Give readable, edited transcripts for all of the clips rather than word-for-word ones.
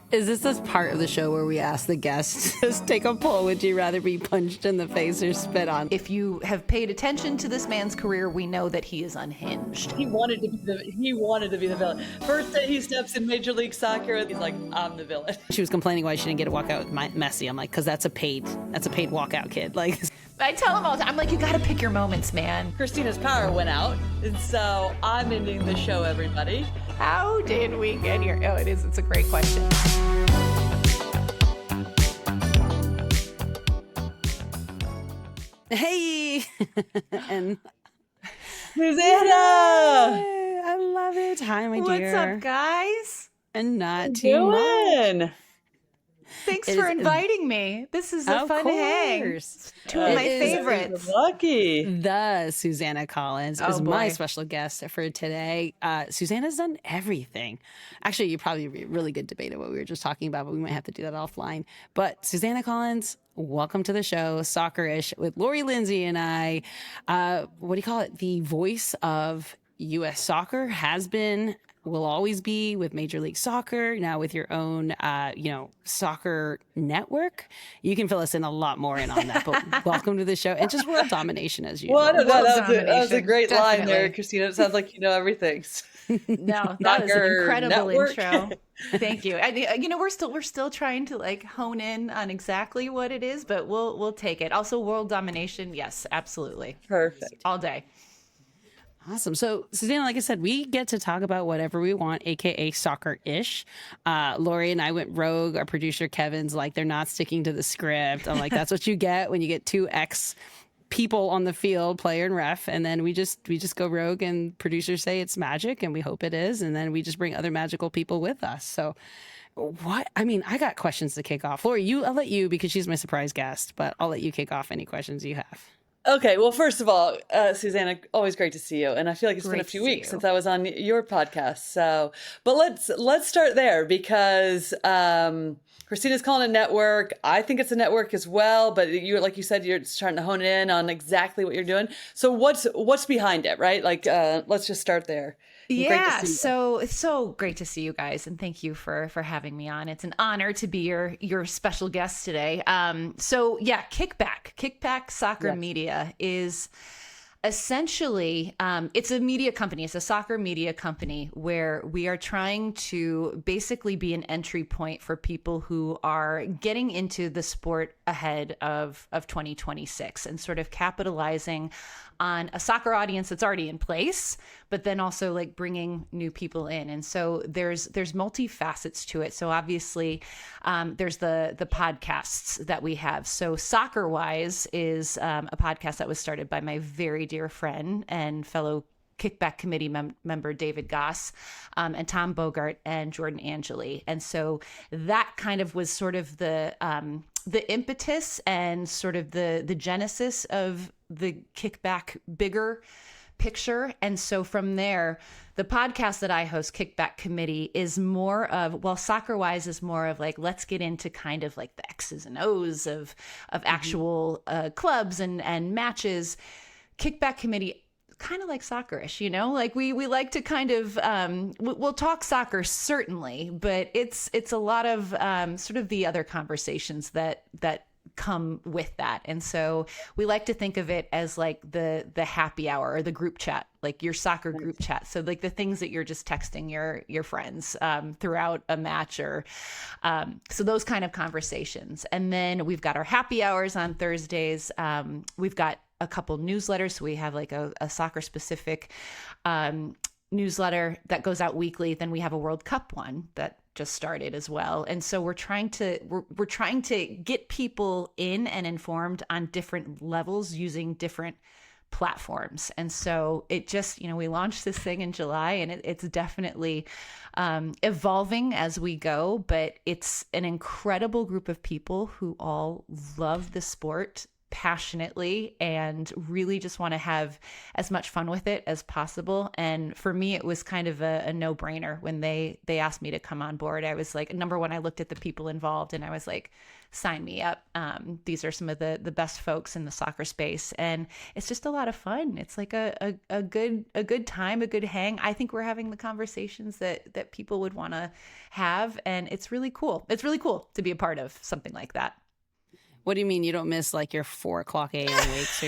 Is this part of the show where we ask the guests to take a poll? Would you rather be punched in the face or spit on? If you have paid attention to this man's career, we know that he is unhinged. He wanted to be the villain. First day he steps in Major League Soccer, he's like, I'm the villain. She was complaining why she didn't get to walk out with Messi. I'm like, because that's a paid walkout, kid. Like, I tell him all the time, I'm like, you got to pick your moments, man. Christina's power went out, and so I'm ending the show, everybody. How did we get here? Oh, it's a great question. hey, and Susannah! I love it. Hi, my dear. What's up, guys? And not too much. Thanks for inviting me. This is a fun hang. Two of my favorites. Lucky. The Susannah Collins is boy. my special guest for today. Susanna's done everything. Actually, you probably be a really good debate of what we were just talking about, but we might have to do that offline. But Susannah Collins, welcome to the show, Soccerish, with Lori, Lindsey, and I. What do you call it? The voice of U.S. soccer has been, will always be with Major League Soccer, now with your own, soccer network. You can fill us in a lot lot on that, but welcome to the show. And just world domination as usual. Well, that was a great line there, Christina. It sounds like you know everything. No, that was an incredible network. intro. Thank you. We're still trying to like hone in on exactly what it is, but we'll take it. Also, world domination, yes, absolutely. Perfect. All day. Awesome. So, Susanna, like I said, we get to talk about whatever we want, aka soccer-ish. Lori and I went rogue. Our producer Kevin's like, they're not sticking to the script. I'm like, that's what you get when you get two ex people on the field, player and ref, and then we just go rogue, and producers say it's magic, and we hope it is, and then we just bring other magical people with us. So, I got questions to kick off. Lori, I'll let you, because she's my surprise guest, but I'll let you kick off any questions you have. Okay, well, first of all, Susannah, always great to see you, and I feel like it's been a few weeks since I was on your podcast. So, but let's start there, because Christina's calling it a network. I think it's a network as well, but like you said, you're starting to hone in on exactly what you're doing. So what's behind it, right? Like, let's just start there. Yeah, so it's so great to see you guys, and thank you for having me on. It's an honor to be your special guest today. Kickback Soccer Media is essentially it's a media company. It's a soccer media company where we are trying to basically be an entry point for people who are getting into the sport ahead of 2026, and sort of capitalizing on a soccer audience that's already in place, but then also like bringing new people in. And so there's multifacets to it. So obviously there's the podcasts that we have. So Soccer Wise is a podcast that was started by my very dear friend and fellow Kickback Committee member David Goss, and Tom Bogart and Jordan Angeli. And so that kind of was sort of the impetus and sort of the genesis of the Kickback bigger picture. And so from there, the podcast that I host, Kickback Committee, is more of, well, Soccer Wise is more of like, let's get into kind of like the X's and O's of actual clubs and matches. Kickback Committee, kind of like Soccerish, like we like to kind of we'll talk soccer certainly, but it's a lot of sort of the other conversations that come with that. And so we like to think of it as like the happy hour or the group chat, like your soccer group chat. So like the things that you're just texting your friends throughout a match, or so those kind of conversations. And then we've got our happy hours on Thursdays. We've got a couple newsletters. So we have like a soccer specific newsletter that goes out weekly. Then we have a World Cup one that just started as well. And so we're trying to get people in and informed on different levels using different platforms. And so it just, we launched this thing in July, and it's definitely evolving as we go, but it's an incredible group of people who all love the sport passionately and really just want to have as much fun with it as possible. And for me, it was kind of a no-brainer when they asked me to come on board. I was like, number one, I looked at the people involved and I was like, sign me up. These are some of the best folks in the soccer space, and it's just a lot of fun. It's like a good time, a good hang. I think we're having the conversations that people would want to have, and it's really cool. It's really cool to be a part of something like that. What do you mean you don't miss like your 4:00 a.m. wakes?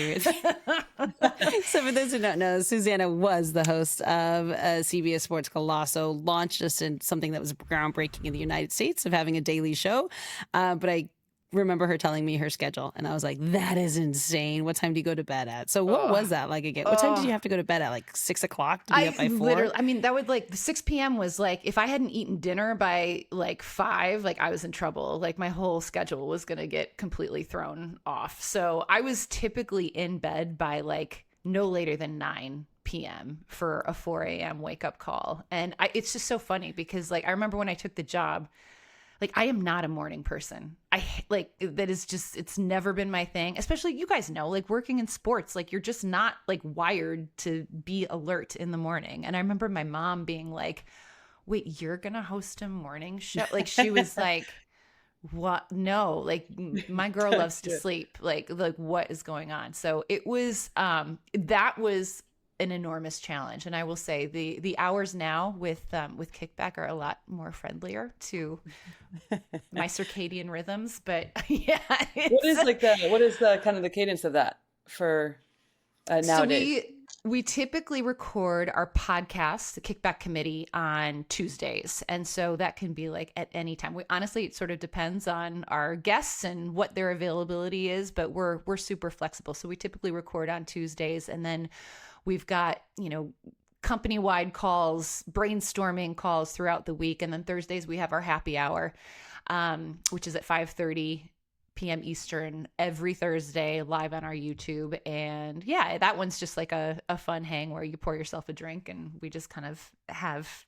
So for those who don't know, Susannah was the host of CBS Sports Colosso, launched us in something that was groundbreaking in the United States of having a daily show. But I remember her telling me her schedule, and I was like, that is insane. What time do you go to bed at? So what was that like again? What time did you have to go to bed at? Like 6 o'clock to be up by 4? I mean, that would like the 6 p.m. was like, if I hadn't eaten dinner by like 5, like I was in trouble. Like my whole schedule was going to get completely thrown off. So I was typically in bed by like no later than 9 p.m. for a 4 a.m. wake up call. And it's just so funny because like, I remember when I took the job, like, I am not a morning person. That is just, it's never been my thing. Especially, you guys know, like working in sports, like you're just not like wired to be alert in the morning. And I remember my mom being like, wait, you're going to host a morning show? Like she was like, what? No, like my girl loves to sleep. Like what is going on? So it was, that was an enormous challenge. And I will say the hours now with Kickback are a lot more friendlier to my circadian rhythms. But yeah. What is the kind of the cadence of that for nowadays? So we typically record our podcast, the Kickback Committee, on Tuesdays. And so that can be like at any time. Honestly, it sort of depends on our guests and what their availability is, but we're super flexible. So we typically record on Tuesdays, and then we've got, company-wide calls, brainstorming calls throughout the week. And then Thursdays we have our happy hour, which is at 5:30 p.m. Eastern every Thursday, live on our YouTube. And yeah, that one's just like a fun hang where you pour yourself a drink and we just kind of have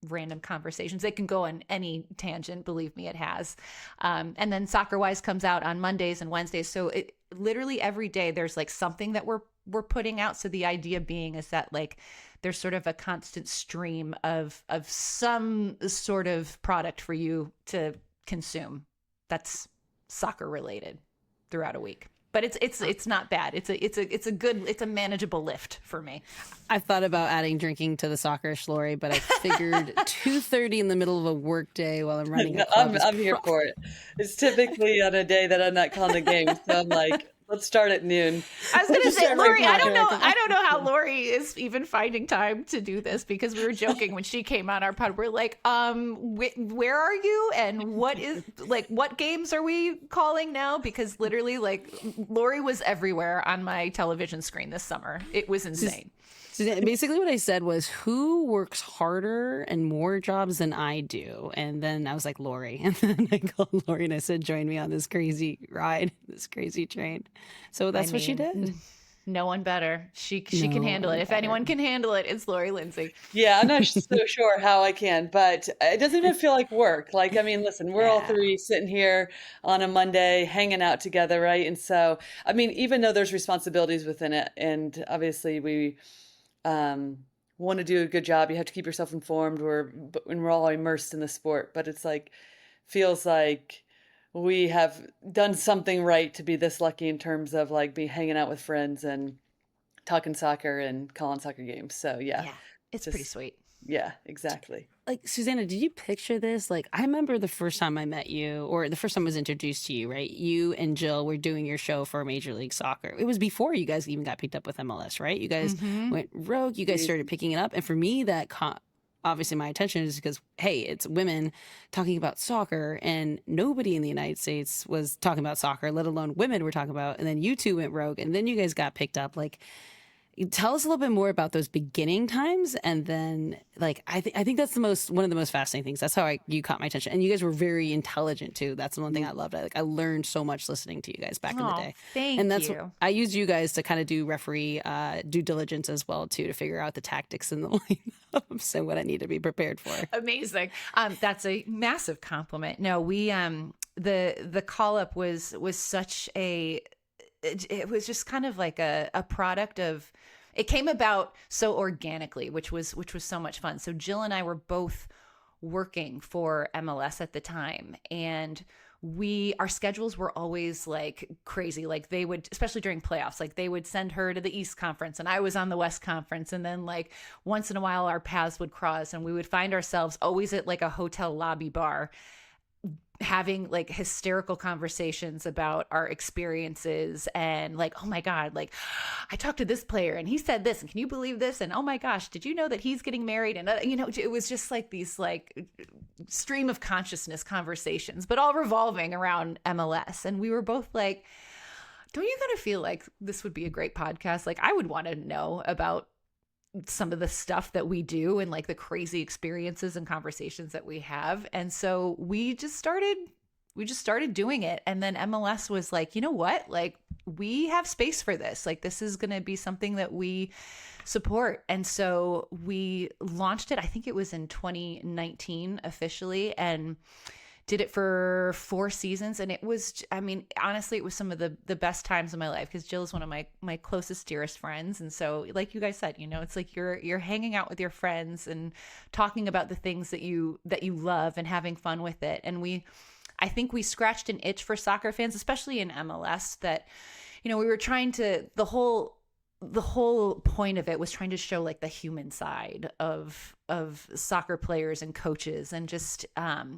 random conversations. It can go on any tangent, believe me, it has. And then Soccer Wise comes out on Mondays and Wednesdays. So it literally every day there's like something that we're putting out. So the idea being is that like there's sort of a constant stream of some sort of product for you to consume that's soccer related throughout a week. But it's not bad. It's a manageable lift for me. I thought about adding drinking to the Soccerish, Lori, but I figured 2:30 in the middle of a work day while I'm running a club. I'm here for it. It's typically on a day that I'm not calling a game, so I'm like, let's start at noon. I was going to say, Lori, I don't know how Lori is even finding time to do this, because we were joking when she came on our pod. We're like, where are you? And what games are we calling now? Because literally like Lori was everywhere on my television screen this summer. It was insane. So basically what I said was, who works harder and more jobs than I do? And then I was like, Lori. And then I called Lori and I said, join me on this crazy ride, this crazy train. So that's what she did. No one better. She can handle it. If anyone can handle it, it's Lori Lindsey. Yeah, I'm not so sure how I can, but it doesn't even feel like work. Like, I mean, listen, we're all three sitting here on a Monday hanging out together, right? And so, I mean, even though there's responsibilities within it, and obviously we want to do a good job, you have to keep yourself informed. We're all immersed in the sport, but it's like, feels like we have done something right to be this lucky in terms of like be hanging out with friends and talking soccer and calling soccer games. So yeah, it's pretty sweet. Yeah, exactly. Like, Susannah, did you picture this? Like, I remember the first time I met you, or the first time I was introduced to you, right? You and Jill were doing your show for Major League Soccer. It was before you guys even got picked up with MLS, right? You guys went rogue. You guys started picking it up. And for me, that obviously my attention is because, hey, it's women talking about soccer, and nobody in the United States was talking about soccer, let alone women were talking about. And then you two went rogue, and then you guys got picked up. Like, tell us a little bit more about those beginning times, and then like I think that's one of the most fascinating things. That's how you caught my attention, and you guys were very intelligent too. That's the one thing I loved. I learned so much listening to you guys back in the day. Thank you. I used you guys to kind of do referee due diligence as well too, to figure out the tactics and the lineups and what I need to be prepared for. Amazing. That's a massive compliment. No, we the call up was such a it was just kind of like a product of, it came about so organically, which was so much fun. So Jill and I were both working for MLS at the time, and our schedules were always like crazy. Like they would, especially during playoffs, like they would send her to the East Conference and I was on the West Conference. And then like once in a while our paths would cross and we would find ourselves always at like a hotel lobby bar having like hysterical conversations about our experiences and like, oh my God, like I talked to this player and he said this, and can you believe this? And oh my gosh, did you know that he's getting married? And it was just like these like stream of consciousness conversations, but all revolving around MLS. And we were both like, don't you kind of feel like this would be a great podcast? Like I would want to know about some of the stuff that we do and like the crazy experiences and conversations that we have. And so we just started doing it. And then MLS was like, you know what? Like we have space for this. Like this is going to be something that we support. And so we launched it. I think it was in 2019 officially, and did it for 4 seasons. And it was, I mean, honestly, it was some of the best times of my life because Jill is one of my closest, dearest friends. And so like you guys said, it's like you're hanging out with your friends and talking about the things that you love and having fun with it. And I think we scratched an itch for soccer fans, especially in MLS, that, we were trying to, the whole point of it was trying to show like the human side of soccer players and coaches, and just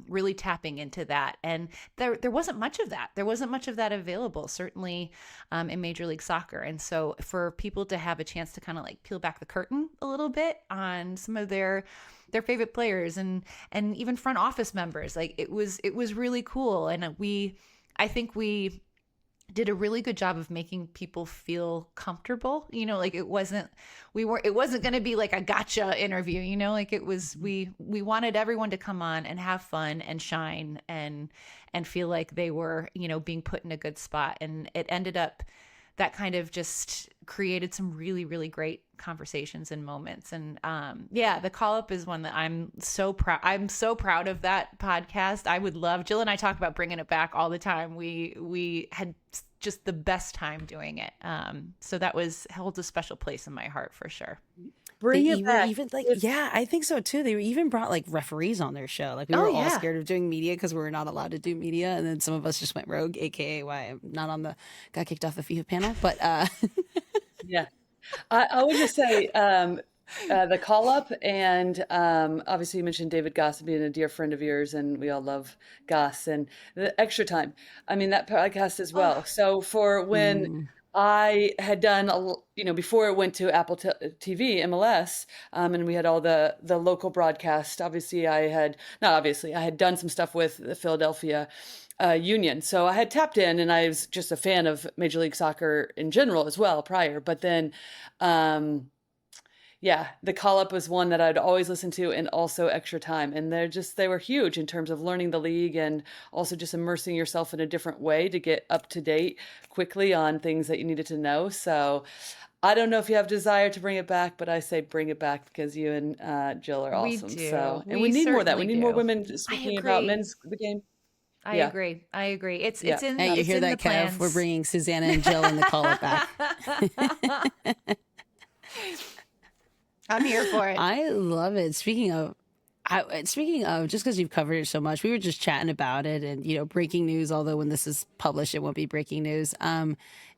really tapping into that. And there wasn't much of that. There wasn't much of that available, certainly in Major League Soccer. And so for people to have a chance to kind of like peel back the curtain a little bit on some of their favorite players and even front office members, like it was really cool. And I think we did a really good job of making people feel comfortable, like it wasn't going to be like a gotcha interview, like it was, we wanted everyone to come on and have fun and shine and feel like they were, being put in a good spot. And it ended up, that kind of just created some really, really great conversations and moments. And the Call Up is one that I'm so proud. I'm so proud of that podcast. I would love, Jill and I talk about bringing it back all the time. We had just the best time doing it. So that holds a special place in my heart for sure. Bring it back. Even like, yeah, I think so too. They even brought like referees on their show. Like we were all scared of doing media because we were not allowed to do media, and then some of us just went rogue, aka why I'm not got kicked off the FIFA panel. But yeah, I would just say the Call Up, and obviously you mentioned David Goss being a dear friend of yours, and we all love Goss, and the Extra Time. I mean, that podcast as well. So for when I had done, before it went to Apple TV, MLS, and we had all the local broadcast. Obviously, I had done some stuff with the Philadelphia Union. So I had tapped in, and I was just a fan of Major League Soccer in general as well prior. But then, the Call Up was one that I'd always listen to, and also Extra Time. And they were huge in terms of learning the league and also just immersing yourself in a different way to get up to date quickly on things that you needed to know. So I don't know if you have desire to bring it back, but I say bring it back because you and Jill are awesome. We do. So, and we need more of that. We need more women speaking about the game. I agree. It's in. Hey, you hear that, Kev? We're bringing Susannah and Jill in the Call Up back. I'm here for it. I love it. Speaking of, just because you've covered it so much, we were just chatting about it, and breaking news. Although when this is published, it won't be breaking news. And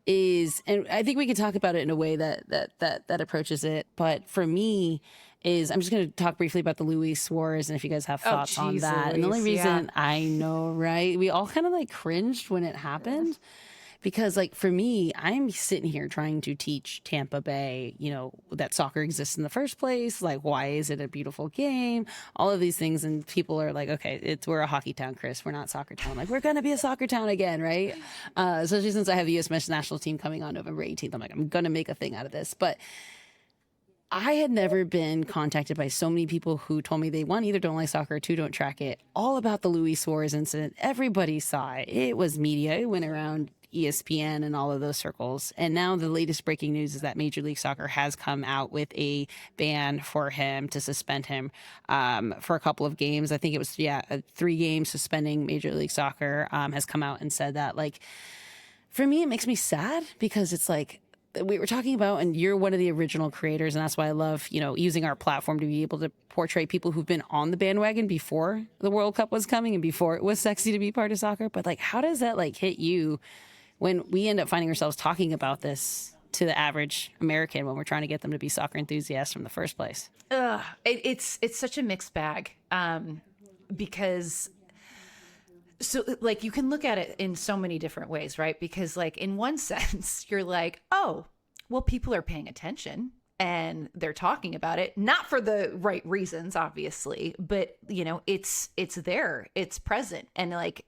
I think we can talk about it in a way that approaches it. But for me, I'm just going to talk briefly about the Luis Suarez, and if you guys have thoughts on that. Luis, and the only reason I know, right? We all kind of like cringed when it happened. Because like for me, I'm sitting here trying to teach Tampa Bay, that soccer exists in the first place. Like, why is it a beautiful game? All of these things. And people are like, okay, we're a hockey town, Chris. We're not soccer town. Like, we're going to be a soccer town again, right? Especially since I have the U.S. men's national team coming on November 18th. I'm like, I'm going to make a thing out of this. But I had never been contacted by so many people who told me they, one, either don't like soccer, or two, don't track it, all about the Luis Suarez incident. Everybody saw it. It was media. It went around ESPN and all of those circles. And now the latest breaking news is that Major League Soccer has come out with a ban for him, to suspend him for a couple of games. I think it was, 3 games suspending Major League Soccer has come out and said that, like, For me, it makes me sad because it's like we were talking about, and you're one of the original creators, and that's why I love, using our platform to be able to portray people who've been on the bandwagon before the World Cup was coming and before it was sexy to be part of soccer. But like, how does that like hit you when we end up finding ourselves talking about this to the average American when we're trying to get them to be soccer enthusiasts from the first place? It's such a mixed bag, because so like you can look at it in so many different ways, right? Because like in one sense, you're like, oh, well, people are paying attention and they're talking about it, not for the right reasons, obviously, but it's there, it's present. And like,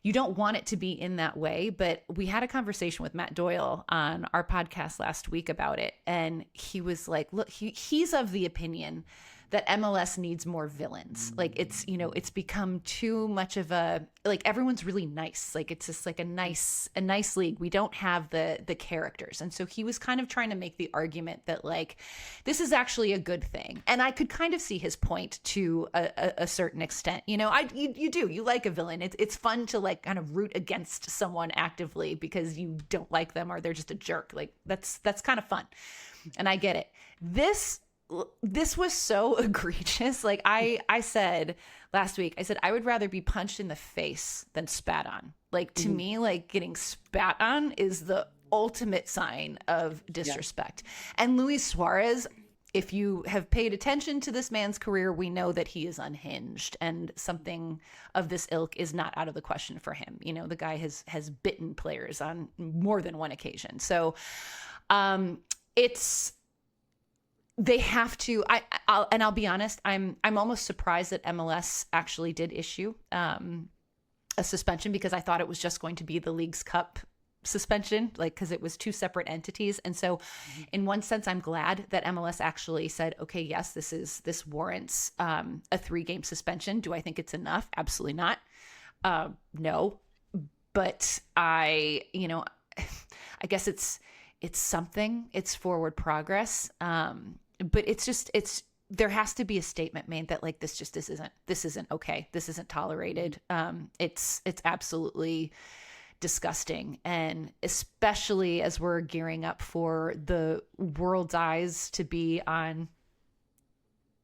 you don't want it to be in that way, but we had a conversation with Matt Doyle on our podcast last week about it. And he was like, look, he's of the opinion that MLS needs more villains. Like it's become too much of a, like everyone's really nice. Like it's just like a nice league. We don't have the characters. And so he was kind of trying to make the argument that like, this is actually a good thing. And I could kind of see his point to a certain extent. You like a villain. It's fun to like kind of root against someone actively because you don't like them or they're just a jerk. Like that's kind of fun. And I get it. This was so egregious. Like I said last week, I would rather be punched in the face than spat on. Like to me, like getting spat on is the ultimate sign of disrespect. Yeah. And Luis Suarez, if you have paid attention to this man's career, we know that he is unhinged and something of this ilk is not out of the question for him. The guy has bitten players on more than one occasion. So they have to. I'll be honest. I'm almost surprised that MLS actually did issue a suspension because I thought it was just going to be the League's Cup suspension, like because it was two separate entities. And so, in one sense, I'm glad that MLS actually said, okay, yes, this warrants a 3-game suspension. Do I think it's enough? Absolutely not. No, but I guess it's something. It's forward progress. But there has to be a statement made that like this isn't okay. This isn't tolerated. It's absolutely disgusting. And especially as we're gearing up for the world's eyes to be on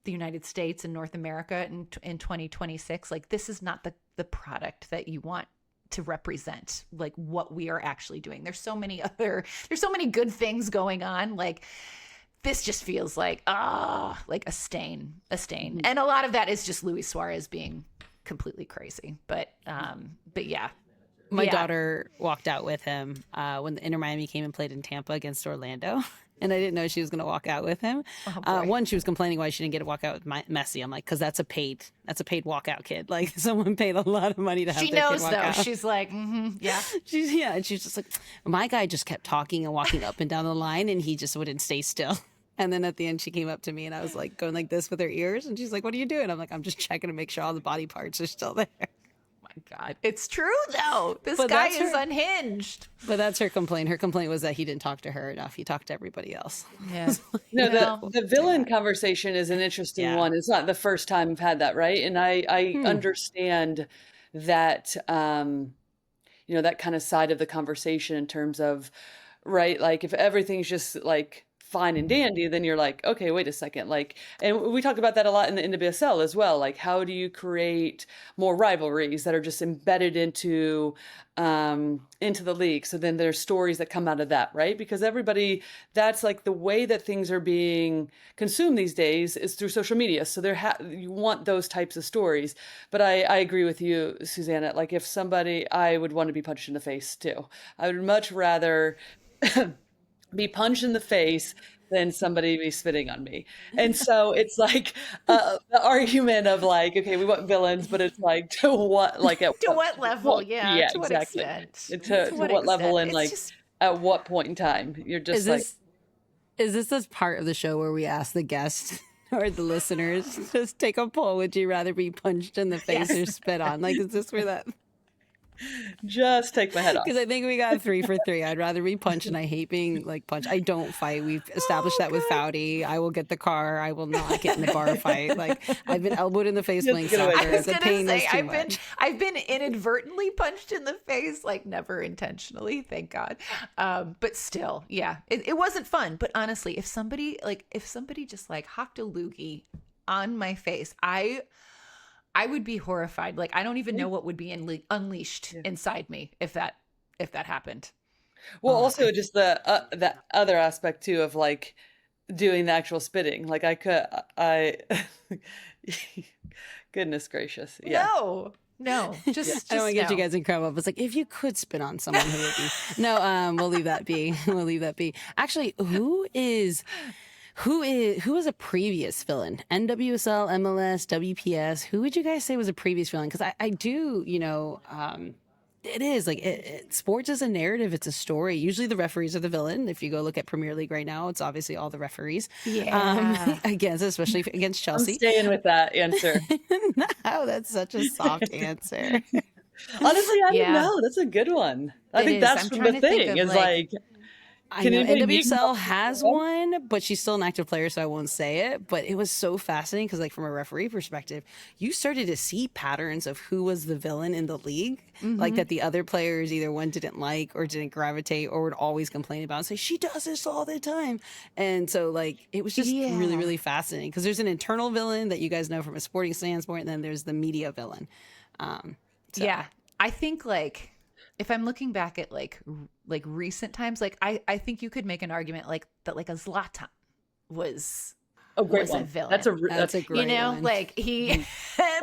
the United States and North America in 2026, like this is not the product that you want to represent like what we are actually doing. There's so many good things going on. Like this just feels like a stain. And a lot of that is just Luis Suarez being completely crazy. But yeah. My daughter walked out with him when the Inter Miami came and played in Tampa against Orlando. And I didn't know she was going to walk out with him. One, she was complaining why she didn't get to walk out with Messi. I'm like, because that's a paid walkout kid. Like someone paid a lot of money to have. She knows kid walk out. She's like, yeah. And she's just like, my guy just kept talking and walking up and down the line, and he just wouldn't stay still. And then at the end, she came up to me, and I was like going like this with her ears, and she's like, "What are you doing?" I'm like, "I'm just checking to make sure all the body parts are still there." God, it's true though. This guy is unhinged. But that's her complaint. Her complaint was that he didn't talk to her enough. He talked to everybody else. Yeah. No, the villain conversation is an interesting one. It's not the first time I've had that, right? And I understand that that kind of side of the conversation in terms of, right, like if everything's just like fine and dandy, then you're like, okay, wait a second. Like, and we talk about that a lot in the NWSL as well. Like, how do you create more rivalries that are just embedded into the league? So then there's stories that come out of that, right? Because everybody, that's like the way that things are being consumed these days is through social media. So you want those types of stories. But I agree with you, Susannah. Like if somebody, I would want to be punched in the face too. I would much rather be punched in the face than somebody be spitting on me. And so it's like the argument of like, okay, we want villains, but it's like to what, like at what level? Yeah, to exactly. what extent? To what level and like at what point in time? You're just is this part of the show where we ask the guests or the listeners just take a poll? Would you rather be punched in the face or spit on? Like, is this where that? Just take my head off. Because I think we got 3 for 3. I'd rather be punched, and I hate being like punched. I don't fight. We've established that with Foudy. I will get the car. I will not get in the bar fight. Like, I've been elbowed in the face playing soccer. I was The gonna pain say is too much. I've been inadvertently punched in the face, like never intentionally, thank God. But still, yeah, it wasn't fun. But honestly, if somebody just like hocked a loogie on my face, I would be horrified. Like, I don't even know what would be unleashed inside me if that happened. Well, also just the other aspect too of like doing the actual spitting. Like goodness gracious. Yeah. No, just I don't want to get no. you guys in trouble. But it's like, if you could spit on someone, who would be? No, we'll leave that be. We'll leave that be. Actually, who is a previous villain? NWSL, MLS, WPS. Who would you guys say was a previous villain? Because I do, it is like sports is a narrative. It's a story. Usually the referees are the villain. If you go look at Premier League right now, it's obviously all the referees. Yeah. Especially against Chelsea. I'm staying with that answer. No, that's such a soft answer. Honestly, I don't know. That's a good one. I think that's the thing. Is like I know NWSL has one, but she's still an active player, so I won't say it. But it was so fascinating because, like, from a referee perspective, you started to see patterns of who was the villain in the league, like that the other players either one didn't like or didn't gravitate or would always complain about and say, she does this all the time. And so, like, it was just really, really fascinating because there's an internal villain that you guys know from a sporting standpoint, and then there's the media villain. Yeah, I think like if I'm looking back at like recent times, like I think you could make an argument like that, like a Zlatan was a villain. That's a great one. Like he and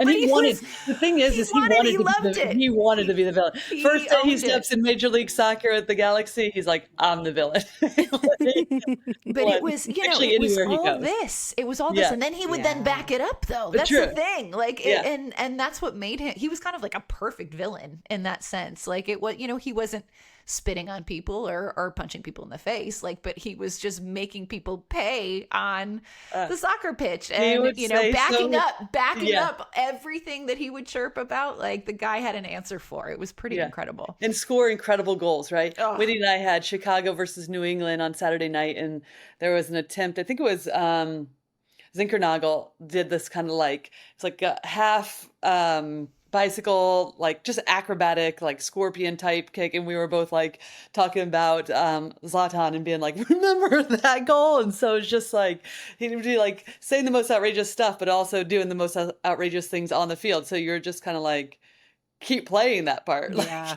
he wanted. The thing is he wanted to be the villain. First day he steps in Major League Soccer at the Galaxy, he's like, I'm the villain. But it was, it was all this. It was all this, and then he would then back it up, though. That's the thing. Like, and that's what made him. He was kind of like a perfect villain in that sense. Like it was, he wasn't spitting on people or punching people in the face, like, but he was just making people pay on the soccer pitch and backing up everything that he would chirp about. Like the guy had an answer for. It was pretty incredible, and score incredible goals. Right, Whitney and I had Chicago versus New England on Saturday night, and there was an attempt. I think it was Zinkernagel did this kind of like it's like a half bicycle, like just acrobatic, like scorpion type kick, and we were both like talking about Zlatan and being like, remember that goal? And so it's just like he would be like saying the most outrageous stuff, but also doing the most outrageous things on the field. So you're just kind of like, keep playing that part. Yeah.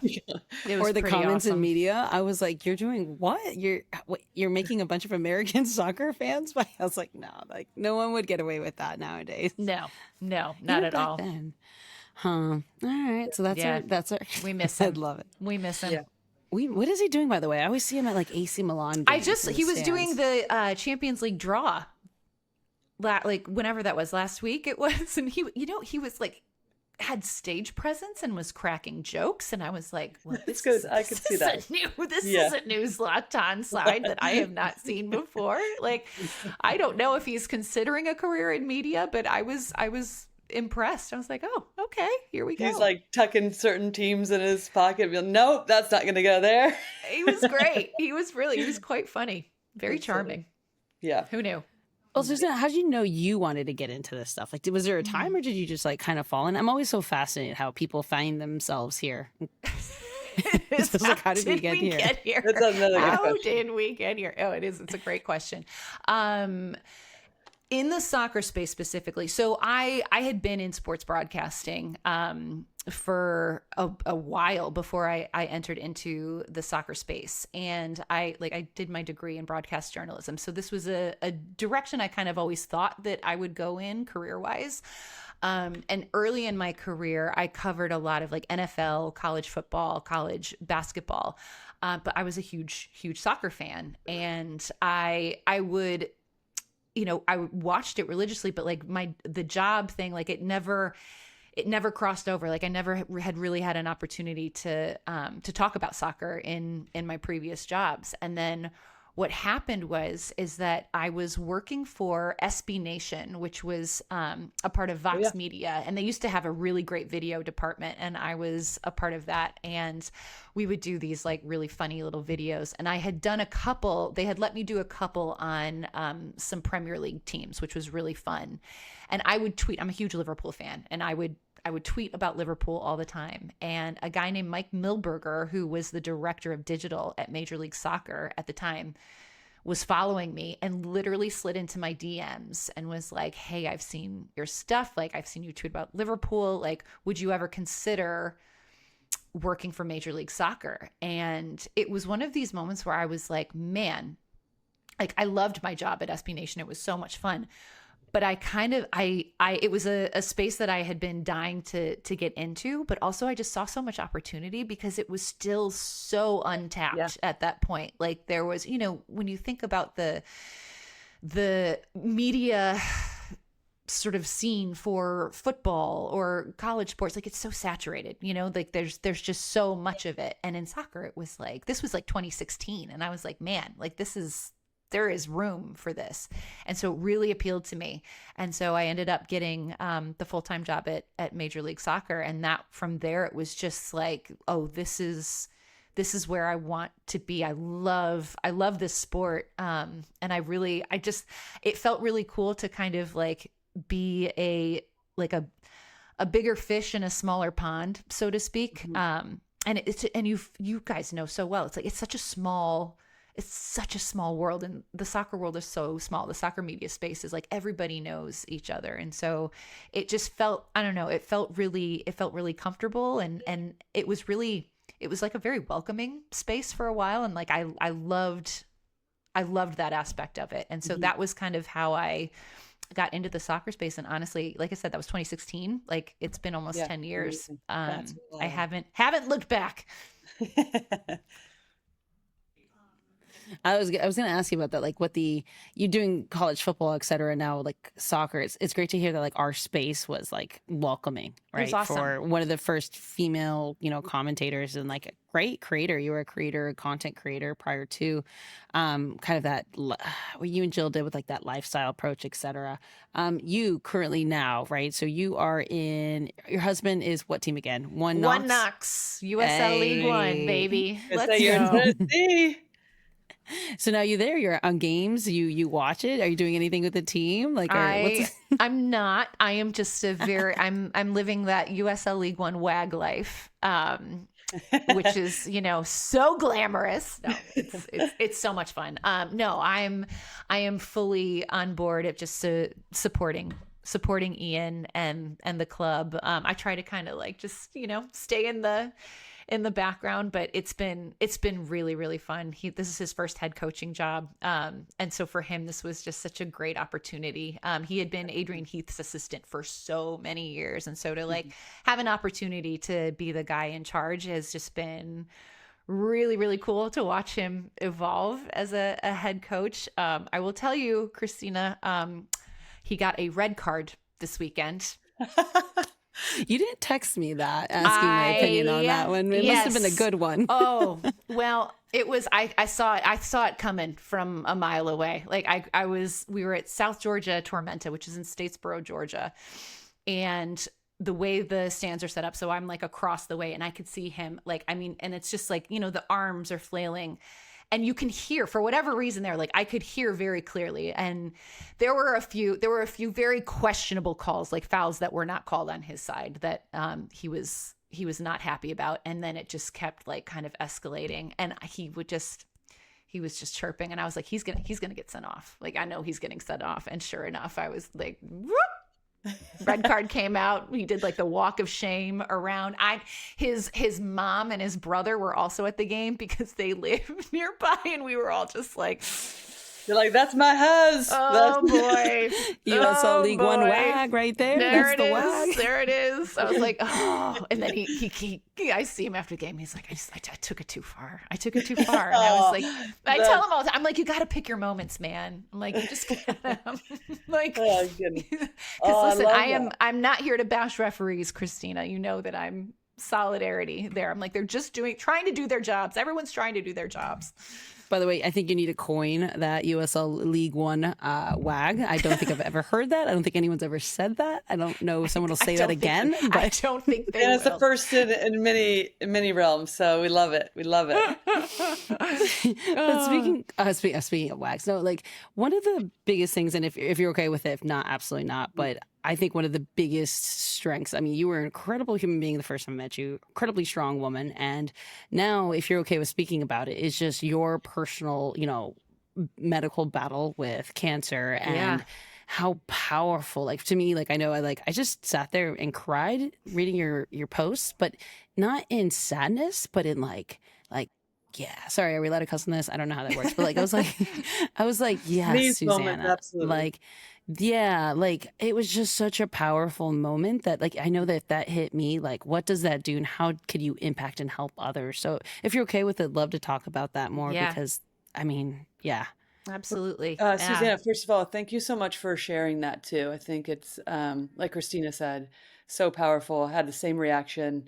Or the comments in media. I was like, you're doing what? You're making a bunch of American soccer fans? But I was like, no, like no one would get away with that nowadays. No, not at all. Then. Huh. All right. So that's our we miss him. I love it. We miss him. Yeah. What is he doing, by the way? I always see him at like AC Milan games. He was doing the Champions League draw. Like whenever that was, last week it was, and he was like had stage presence and was cracking jokes, and I was like, well, this good. I could see that. This is a new Zlatan side that I have not seen before. Like, I don't know if he's considering a career in media, but I was impressed. I was like, oh, okay, here we go. He's like tucking certain teams in his pocket. Nope, that's not going to go there. He was great. He was quite funny. Very charming. Yeah. Who knew? Well, Susannah, how did you know you wanted to get into this stuff? Like, was there a time, or did you just like kind of fall in? I'm always so fascinated how people find themselves here. It's just like, how did we get here? That's another good question. Did we get here? Oh, it's a great question. In the soccer space specifically, so I had been in sports broadcasting for a while before I entered into the soccer space, and I did my degree in broadcast journalism. So this was a direction I kind of always thought that I would go in career-wise. And early in my career, I covered a lot of like NFL, college football, college basketball, but I was a huge soccer fan, and I would. I watched it religiously, but like the job thing, like it never crossed over. Like I never had really had an opportunity to talk about soccer in my previous jobs. And then what happened is that I was working for SB Nation, which was a part of Vox Media, and they used to have a really great video department, and I was a part of that. And we would do these like really funny little videos. And I had done a couple. They had let me do a couple on some Premier League teams, which was really fun. And I would tweet. I'm a huge Liverpool fan, and I would tweet about Liverpool all the time. And a guy named Mike Milberger, who was the director of digital at Major League Soccer at the time, was following me and literally slid into my DMs and was like, hey, I've seen your stuff. Like, I've seen you tweet about Liverpool. Like, would you ever consider working for Major League Soccer? And it was one of these moments where I was like, man, like I loved my job at SB Nation. It was so much fun. But it was a space that I had been dying to get into, but also I just saw so much opportunity because it was still so untapped at that point. Like there was, you know, when you think about the media sort of scene for football or college sports, like it's so saturated, you know, like there's just so much of it. And in soccer, it was like, this was like 2016. And I was like, man, like there is room for this. And so it really appealed to me. And so I ended up getting the full-time job at Major League Soccer. And that from there, it was just like, oh, this is where I want to be. I love this sport. And it felt really cool to kind of like be a bigger fish in a smaller pond, so to speak. Mm-hmm. And you guys know so well, it's like, it's such a small world, and the soccer world is so small. The soccer media space is like everybody knows each other. And so it just felt, I don't know, it felt really comfortable, and it was like a very welcoming space for a while. And like, I loved that aspect of it. And so that was kind of how I got into the soccer space. And honestly, like I said, that was 2016. Like it's been almost 10 years. I haven't looked back. I was going to ask you about that, like you doing college football, et cetera. Now, like soccer, it's great to hear that like our space was like welcoming, right? It was awesome. For one of the first female, you know, commentators, and like a great creator. You were a creator, a content creator prior to kind of that what you and Jill did with like that lifestyle approach, et cetera. You currently now, right? So you are your husband is what team again? One Knox, USL League One, baby. Let's go. So now you're on games, you watch it. Are you doing anything with the team? Like I'm not. I am just I'm living that USL League One WAG life. Which is, you know, so glamorous. No, it's so much fun. No, I am fully on board at just supporting Ian and the club. I try to kind of like just, you know, stay in the background, but it's been really, really fun. This is his first head coaching job. And so for him, this was just such a great opportunity. He had been Adrian Heath's assistant for so many years. And so to like have an opportunity to be the guy in charge has just been really, really cool to watch him evolve as a head coach. I will tell you, Christina, he got a red card this weekend. You didn't text me that, asking my opinion on that one. It must have been a good one. Oh, well, it was, I saw it coming from a mile away. Like we were at South Georgia Tormenta, which is in Statesboro, Georgia. And the way the stands are set up, so I'm like across the way and I could see him, like, I mean, and it's just like, you know, the arms are flailing. And you can hear, for whatever reason there, like I could hear very clearly. And there were a few very questionable calls, like fouls that were not called on his side that he was not happy about. And then it just kept like kind of escalating. And he was just chirping. And I was like, he's gonna get sent off. Like, I know he's getting sent off. And sure enough, I was like, whoop. Red card came out. He did like the walk of shame around. His mom and his brother were also at the game because they live nearby, and we were all just like, you're like, that's my hus. Oh boy. USL League One WAG right there. That's the WAG. There it is. I was like, oh. And then I see him after the game. He's like, I took it too far. And I was like, I tell him all the time, I'm like, you got to pick your moments, man. I'm like, you just gotta, like, because listen, I'm not here to bash referees, Christina. You know that I'm solidarity there. I'm like, they're just trying to do their jobs. Everyone's trying to do their jobs. By the way, I think you need to coin that USL League One wag. I don't think I've ever heard that. I don't think anyone's ever said that. I don't know if someone will say that again. But I don't think they will. It's the first in many realms, so we love it. We love it. But speaking of wags, no, like one of the biggest things, and if you're okay with it, if not, absolutely not. But I think one of the biggest strengths, I mean, you were an incredible human being the first time I met you, incredibly strong woman. And now if you're okay with speaking about it, it's just your personal, medical battle with cancer and how powerful, like to me, like I know I just sat there and cried reading your posts, but not in sadness, but in like, yeah, sorry, are we allowed to cuss on this? I don't know how that works, but like, I was like, yes, These Susannah, moments, absolutely. like, yeah, like it was just such a powerful moment that like, I know that hit me, like, what does that do and how could you impact and help others? So if you're okay with it, love to talk about that more because I mean, yeah. Absolutely. Susannah, first of all, thank you so much for sharing that too. I think it's, like Christina said, so powerful. I had the same reaction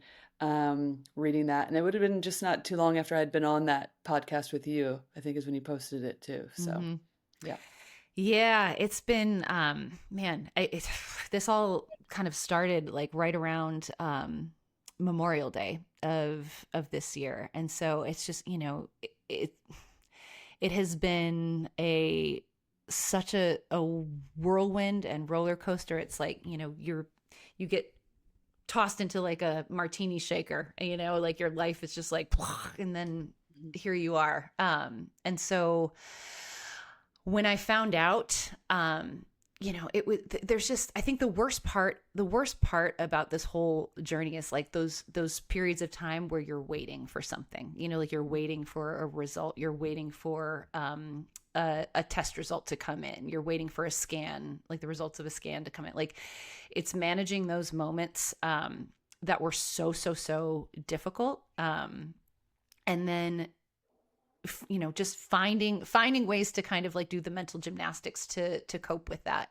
reading that. And it would have been just not too long after I'd been on that podcast with you, I think is when you posted it too. So, yeah. Yeah, it's been, this all kind of started like right around Memorial Day of this year. And so it's just, it has been such a whirlwind and roller coaster. It's like, you get tossed into like a martini shaker, like your life is just like, and then here you are. And so when I found out, it was, there's just, I think the worst part about this whole journey is like those periods of time where you're waiting for something, like you're waiting for a result, you're waiting for a test result to come in, you're waiting for a scan, like the results of a scan to come in. Like it's managing those moments that were so difficult. And then just finding ways to kind of like do the mental gymnastics to cope with that.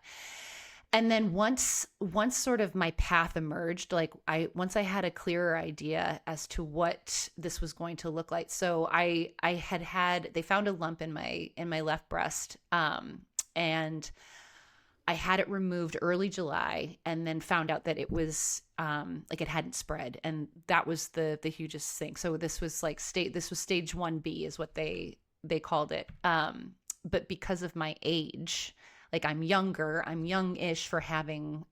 And then once sort of my path emerged, like once I had a clearer idea as to what this was going to look like. So I they found a lump in my left breast, and I had it removed early July, and then found out that it was like it hadn't spread, and that was the hugest thing. So this was like this was stage 1B is what they called it. But because of my age, like I'm youngish for having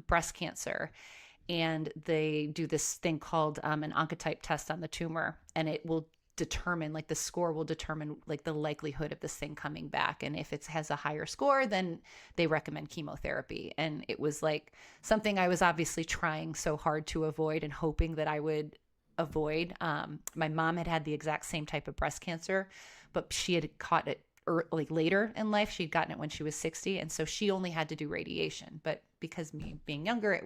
breast cancer, and they do this thing called an oncotype test on the tumor, and it will determine, like the score will determine like the likelihood of this thing coming back. And if it has a higher score, then they recommend chemotherapy. And it was like something I was obviously trying so hard to avoid and hoping that I would avoid. My mom had the exact same type of breast cancer, but she had caught it like later in life. She'd gotten it when she was 60. And so she only had to do radiation. But because me being younger,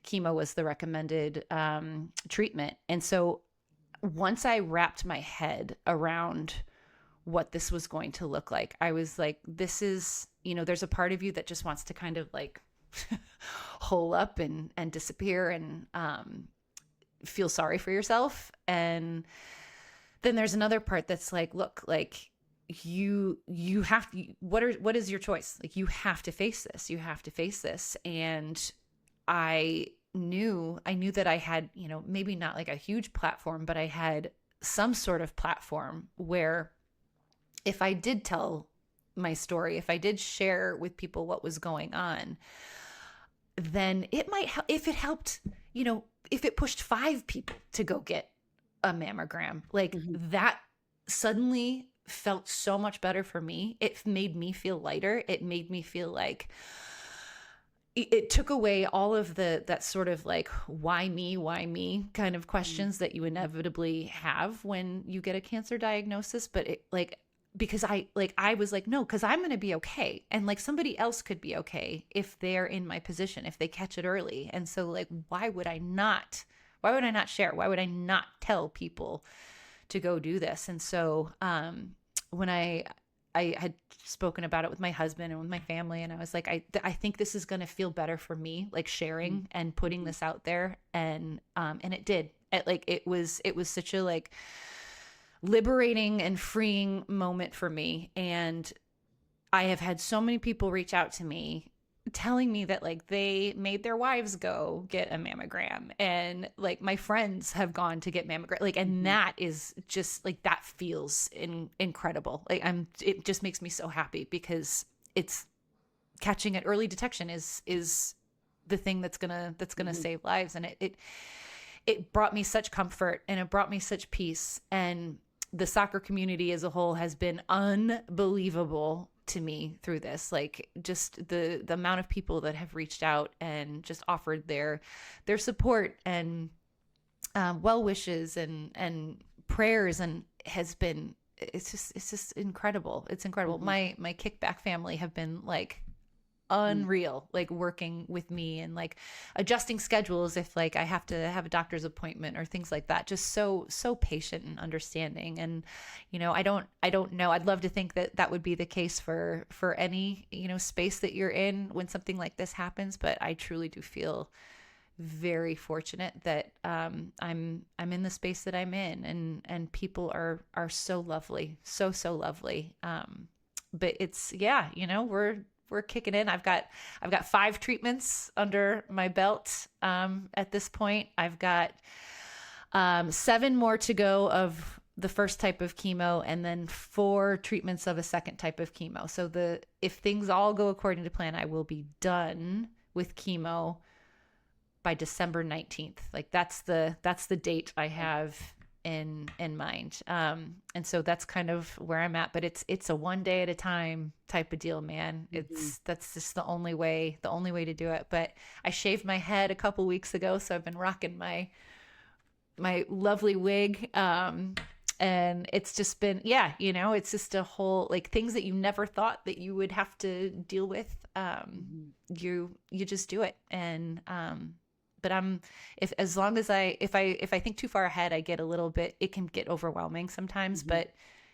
chemo was the recommended treatment. And so once I wrapped my head around what this was going to look like, I was like, this is, there's a part of you that just wants to kind of like hole up and disappear and feel sorry for yourself. And then there's another part that's like, look, like you have to, what is your choice? Like you have to face this. You have to face this. And I knew that I had, maybe not like a huge platform, but I had some sort of platform where if I did tell my story, if I did share with people what was going on, then it might help. If it helped, if it pushed 5 people to go get a mammogram, like that suddenly felt so much better for me. It made me feel lighter. It made me feel like it took away all of that sort of like, why me kind of questions that you inevitably have when you get a cancer diagnosis. But it like, because I was like, no, because I'm going to be okay. And like somebody else could be okay if they're in my position, if they catch it early. And so like, why would I not share? Why would I not tell people to go do this? And so when I had spoken about it with my husband and with my family, and I was like, I think this is going to feel better for me, like sharing and putting this out there. And it did. It was such a like liberating and freeing moment for me. And I have had so many people reach out to me telling me that like they made their wives go get a mammogram, and like my friends have gone to get mammogram, like, and that is just like, that feels incredible. Like it just makes me so happy, because it's catching at early detection is the thing that's gonna save lives. And it brought me such comfort, and it brought me such peace. And the soccer community as a whole has been unbelievable to me through this. Like, just the amount of people that have reached out and just offered their support and well wishes and prayers, and has been, it's just incredible. It's incredible. My Kickback family have been like unreal, like working with me and like adjusting schedules if like I have to have a doctor's appointment or things like that. Just so patient and understanding. And you know, I don't know, I'd love to think that that would be the case for any, you know, space that you're in when something like this happens, but I truly do feel very fortunate that I'm in the space that I'm in, and people are so lovely, so lovely. But it's, yeah, you know, we're kicking in. I've got 5 treatments under my belt at this point. I've got 7 more to go of the first type of chemo, and then 4 treatments of a second type of chemo. So if things all go according to plan, I will be done with chemo by December 19th. Like that's the date I have in mind. And so that's kind of where I'm at, but it's a one day at a time type of deal, man. That's just the only way to do it. But I shaved my head a couple weeks ago, so I've been rocking my lovely wig. And it's just been, yeah, you know, it's just a whole, like, things that you never thought that you would have to deal with. You just do it. And, but as long as if I think too far ahead, I get a little bit, it can get overwhelming sometimes, but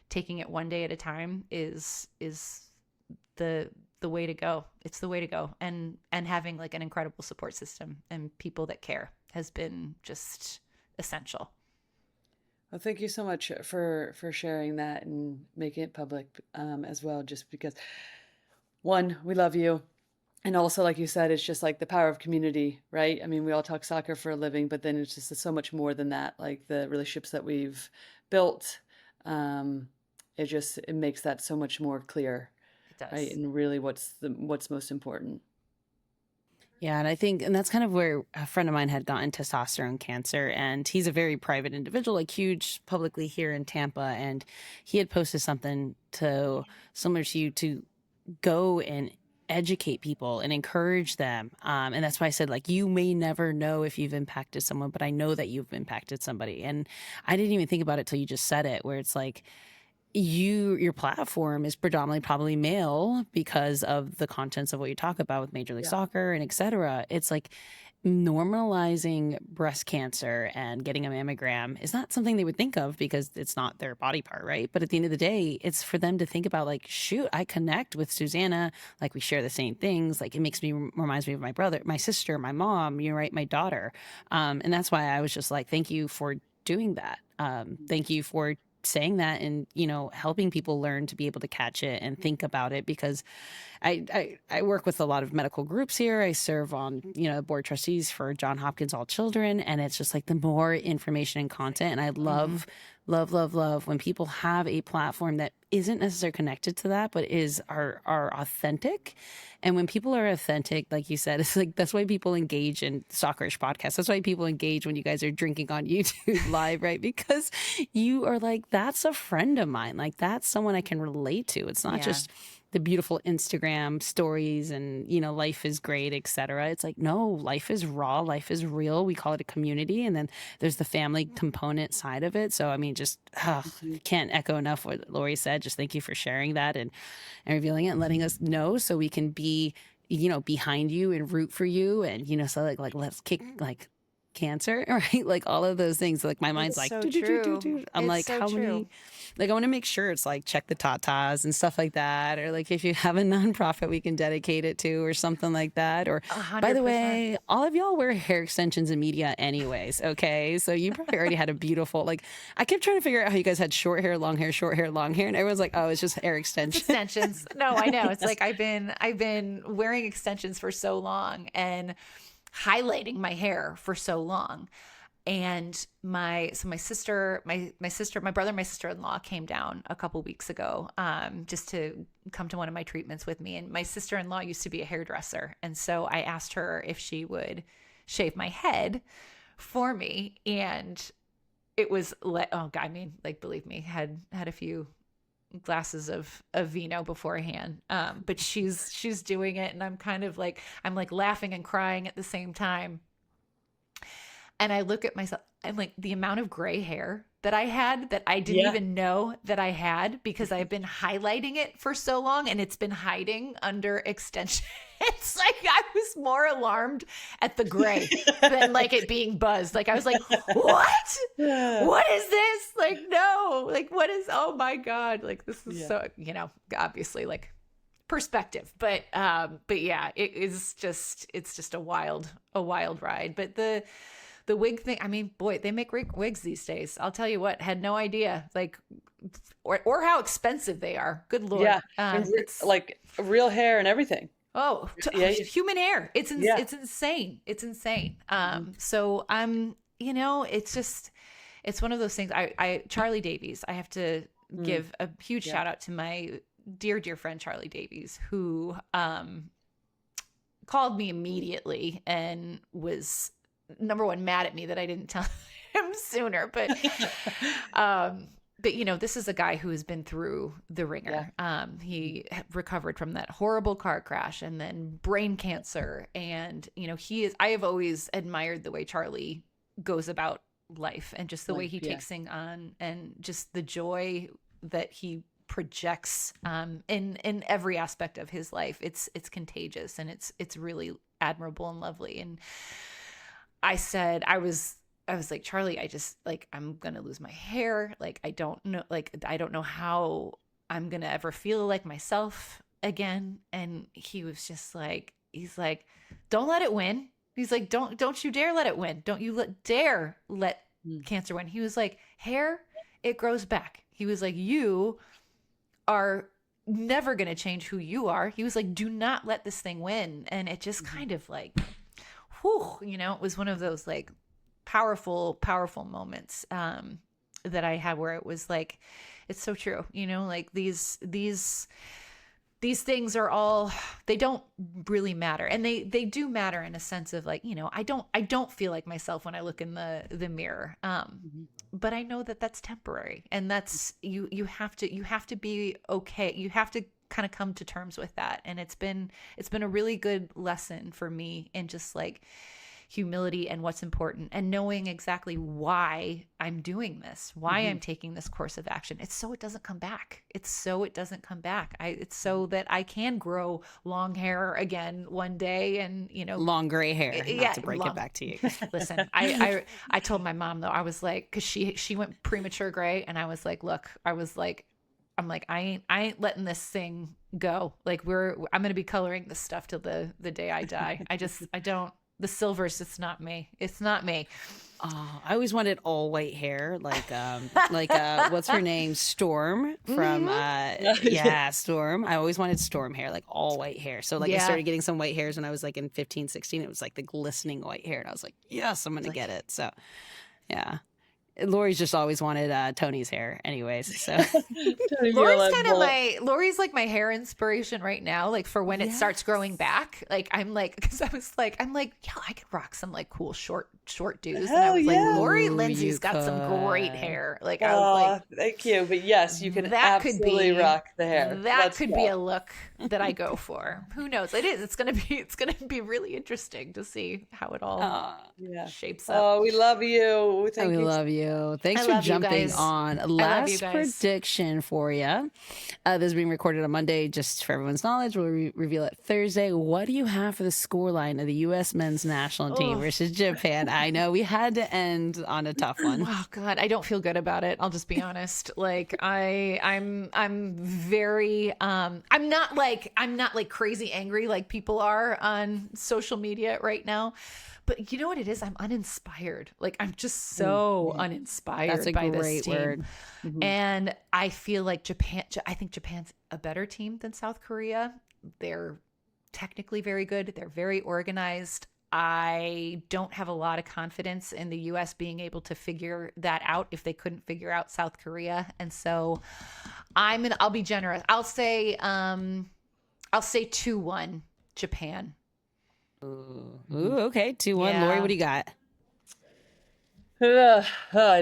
taking it one day at a time is the way to go. It's the way to go. And having like an incredible support system and people that care has been just essential. Well, thank you so much for sharing that and making it public as well, just because, one, we love you. And also, like you said, it's just like the power of community, right? I mean, we all talk soccer for a living, but then it's just so much more than that. Like the relationships that we've built, it makes that so much more clear. It does. Right? And really what's most important. Yeah, and I think, and that's kind of where a friend of mine had gotten testosterone cancer, and he's a very private individual, like huge publicly here in Tampa, and he had posted something similar to you, to go and educate people and encourage them. And that's why I said, like, you may never know if you've impacted someone, but I know that you've impacted somebody. And I didn't even think about it till you just said it, where it's like, your platform is predominantly probably male because of the contents of what you talk about with Major League Soccer and et cetera. It's like normalizing breast cancer and getting a mammogram is not something they would think of because it's not their body part, right? But at the end of the day, it's for them to think about, like, shoot, I connect with Susannah, like we share the same things. Like, it reminds me of my brother, my sister, my mom, you know, right, my daughter. And that's why I was just like, thank you for doing that. Thank you for saying that, and, you know, helping people learn to be able to catch it and think about it, because I work with a lot of medical groups here. I serve on, you know, board trustees for John Hopkins All Children, and it's just like the more information and content, and I love when people have a platform that isn't necessarily connected to that, but are authentic. And when people are authentic, like you said, it's like, that's why people engage in Soccerish podcasts. That's why people engage when you guys are drinking on YouTube live, right? Because you are like, that's a friend of mine. Like, that's someone I can relate to. It's not just the beautiful Instagram stories and, you know, life is great, etc. It's like, no, life is raw, life is real. We call it a community, and then there's the family component side of it. So I mean, just can't echo enough what Lori said. Just thank you for sharing that and revealing it and letting us know, so we can be, you know, behind you and root for you, and, you know, so like let's cancer, right? Like all of those things. Like my mind's like, so "Do, do, do, do, true. do." I'm It's like, so how true. many? Like I want to make sure it's like check the tatas and stuff like that, or like if you have a nonprofit we can dedicate it to, or something like that. Or by the 100%. way, all of y'all wear hair extensions in media, anyways. Okay, so you probably already had a beautiful like. I kept trying to figure out how you guys had short hair, long hair, short hair, long hair, and everyone's like, "Oh, it's just hair extensions." Extensions. No, I know. It's like I've been wearing extensions for so long and highlighting my hair for so long. And my sister, my brother, my sister-in-law came down a couple weeks ago, just to come to one of my treatments with me. And my sister-in-law used to be a hairdresser. And so I asked her if she would shave my head for me. And it was like, oh God, I mean, like, believe me, had a few glasses of vino beforehand. But she's doing it. And I'm kind of like, I'm like laughing and crying at the same time. And I look at myself, and like the amount of gray hair that I had that I didn't even know that I had because I've been highlighting it for so long and it's been hiding under extension. It's like I was more alarmed at the gray than like it being buzzed. Like I was like, what? What is this? Like, no, like what is, oh my God. Like this is so, you know, obviously like perspective, but yeah, it's just a wild ride. But the wig thing, I mean, boy, they make great wigs these days. I'll tell you what, had no idea, like, or how expensive they are. Good Lord. Yeah, it's like real hair and everything. Oh, human hair. It's insane. It's insane. So I'm, you know, it's one of those things. Charlie Davies, I have to give a huge shout out to my dear friend, Charlie Davies, who called me immediately and was, number one, mad at me that I didn't tell him sooner. But you know, this is a guy who has been through the ringer. He recovered from that horrible car crash and then brain cancer. And, you know, I have always admired the way Charlie goes about life and just the way he takes things on and just the joy that he projects in every aspect of his life. It's contagious and it's really admirable and lovely. And I was like, Charlie, I just like, I'm going to lose my hair. Like, I don't know how I'm going to ever feel like myself again. And he was just like, he's like, don't let it win. He's like, don't you dare let it win. Don't you dare let cancer win. He was like, hair, it grows back. He was like, you are never going to change who you are. He was like, do not let this thing win. And it just kind of like, whew, you know, it was one of those like powerful moments that I had where it was like, it's so true, you know, like these things are all, they don't really matter. And they do matter in a sense of like, you know, I don't feel like myself when I look in the mirror. But I know that that's temporary, and that's, you have to be okay. You have to kind of come to terms with that. And it's been a really good lesson for me in just like humility and what's important and knowing exactly why I'm doing this, why I'm taking this course of action. It's so it doesn't come back. It's so that I can grow long hair again one day and, you know, long gray hair, not to break it back to you. Listen, I told my mom though, I was like, cause she went premature gray and I was like, look, I'm like, I ain't letting this thing go. Like I'm going to be coloring this stuff till the day I die. The silver's, it's not me. It's not me. Oh, I always wanted all white hair, like what's her name, Storm from Storm. I always wanted Storm hair, like all white hair. So like I started getting some white hairs when I was like in 15, 16. It was like the glistening white hair, and I was like, yes, I'm gonna get it. So yeah. Lori's just always wanted Tony's hair anyways. So Lori's like my hair inspiration right now, like for when it starts growing back. Like I'm like, because I was like, yeah, I could rock some like cool short dudes. And I was like, Lori Lindsey's got some great hair. Like I was like, thank you. But yes, you can absolutely rock the hair. That could be a look that I go for. Who knows? It is. It's gonna be really interesting to see how it all shapes up. Oh, we love you. We love you. you. Thanks for jumping on. Last prediction for you. This is being recorded on Monday, just for everyone's knowledge. We'll reveal it Thursday. What do you have for the scoreline of the U.S. men's national team versus Japan? I know we had to end on a tough one. Oh God, I don't feel good about it. I'll just be honest. Like I'm very I'm not like crazy angry like people are on social media right now. But you know what it is? I'm uninspired. Like I'm just so uninspired by this team. Word. Mm-hmm. And I feel like I think Japan's a better team than South Korea. They're technically very good. They're very organized. I don't have a lot of confidence in the U.S. being able to figure that out if they couldn't figure out South Korea. And so I'll be generous. I'll say 2-1 Japan. Ooh, okay. 2-1. Yeah. Lori, what do you got? I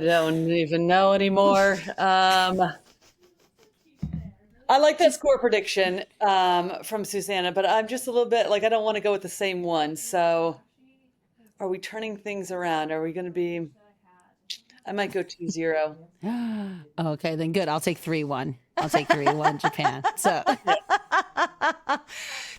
don't even know anymore. I like that score prediction from Susannah, but I'm just a little bit like I don't want to go with the same one. So are we turning things around? Are we going to be... I might go 2-0. Okay, then good. I'll take 3-1. I'll take 3-1 Japan. So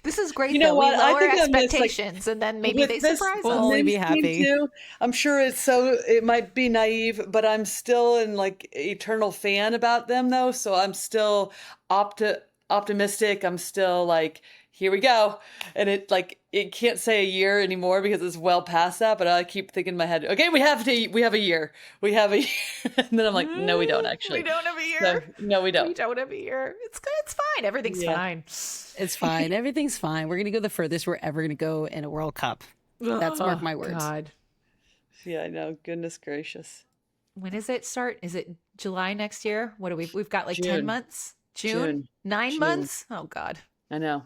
this is great. You know what? We lower expectations, and then maybe they surprise us. We'll only be happy. Too, I'm sure it might be naive, but I'm still an eternal fan about them though. So I'm still optimistic. I'm still like, here we go. And it can't say a year anymore because it's well past that, but I keep thinking in my head, okay, we have a year. And then I'm like, no, we don't actually. We don't have a year. So, no, we don't. We don't have a year. It's good. It's fine. Everything's fine. It's fine. Everything's fine. We're going to go the furthest we're ever going to go in a World Cup. That's mark my words. God. Yeah, I know. Goodness gracious. When does it start? Is it July next year? What do we've got like June. 10 months? June? 9 months? Oh God. I know.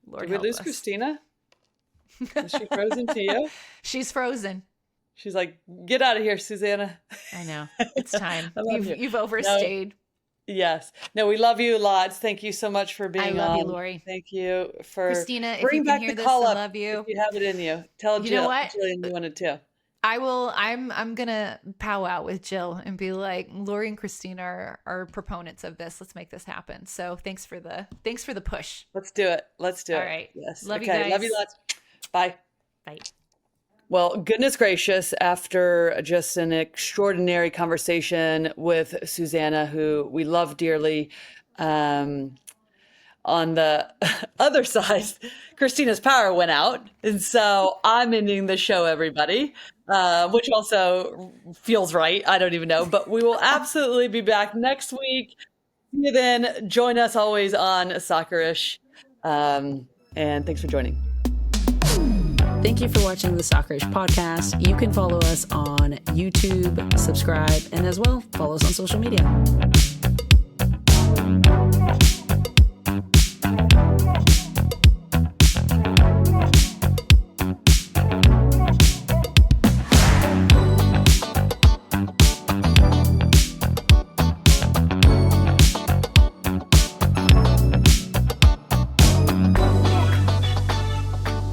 Lord Did we lose Christina? Is she frozen to you? She's frozen. She's like, get out of here, Susannah. I know. It's time. You've overstayed. No, yes. No, we love you lots. Thank you so much for being on. I love you, Lori. Thank you for Christina. If you can hear this, I love you. If you have it in you. Tell Jill. You know what? Jillian you wanted to. I will. I'm gonna pow out with Jill and be like, Lori and Christina are proponents of this. Let's make this happen. So thanks for the push. Let's do it. All right. Yes. Love you guys. Love you lots. Bye. Bye. Well, goodness gracious, after just an extraordinary conversation with Susannah, who we love dearly, on the other side, Christina's power went out. And so I'm ending the show, everybody, which also feels right. I don't even know, but we will absolutely be back next week. See you then. Join us always on Soccerish. And thanks for joining. Thank you for watching the Soccerish podcast. You can follow us on YouTube, subscribe, and as well, follow us on social media.